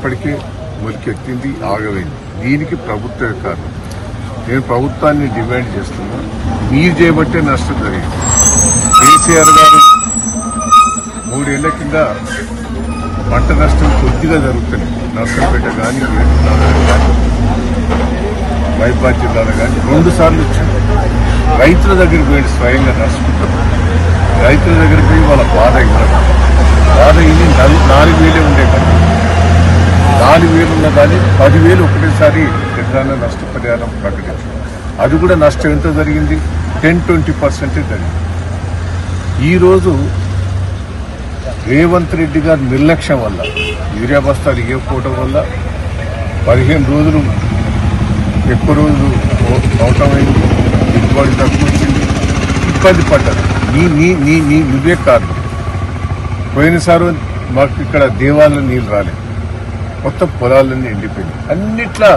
అప్పటికే మొలికెత్తింది, ఆగమైంది. దీనికి ప్రభుత్వమే కారణం. నేను ప్రభుత్వాన్ని డిమాండ్ చేస్తున్నా, మీరు చేయబట్టే నష్టం జరిగింది. కేసీఆర్ గారు 3 ఏళ్ల కింద పంట నష్టం కొద్దిగా జరుగుతుంది. నర్సంపేట కానీ, ఏడునగర్ కానీ, మైబాద్ జిల్లాలో కానీ 2 సార్లు వచ్చింది. రైతుల దగ్గరికి పోయి స్వయంగా నష్టపోతారు. రైతుల దగ్గరికి పోయి వాళ్ళ బాధ ఇది 4,000 ఉండే కదా, 4,000 ఉన్న దాన్ని 10,000 ఒకటేసారి ఎట్లా నష్టపరిహారం ప్రకటించారు. అది కూడా నష్టం ఎంత జరిగింది? 10-20% జరిగింది. ఈరోజు రేవంత్ రెడ్డి గారి నిర్లక్ష్యం వల్ల, యూరియా బస్తాలు ఇవ్వకపోవడం వల్ల 15 రోజులు ఎక్కువ రోజులు అవటమైంది, దిగుబడి తక్కువ వచ్చింది, ఇబ్బంది పడ్డారు. నువ్వే కారణం. పోయినసారి మాకు ఇక్కడ దేవాలయం నీళ్ళు రాలేదు, మొత్తం పొలాలన్నీ ఎండిపోయింది. అన్నిట్లా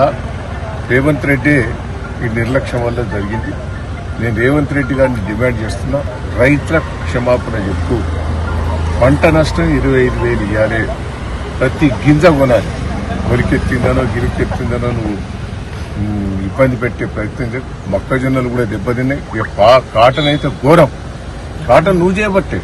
రేవంత్ రెడ్డి ఈ నిర్లక్ష్యం వల్ల జరిగింది. నేను రేవంత్ రెడ్డి గారిని డిమాండ్ చేస్తున్నా, రైతుల క్షమాపణ చెప్తూ పంట నష్టం 25,000 ఇవ్వాలి. ప్రతి గింజ కొనాలి. మొలికెత్తిందనో గిరికెత్తిందనో నువ్వు ఇబ్బంది పెట్టే ప్రయత్నం చేసి మొక్కజొన్నలు కూడా దెబ్బతిన్నాయి. కాటన్ అయితే ఘోరం. కాటన్ నువ్వు చేయబట్టే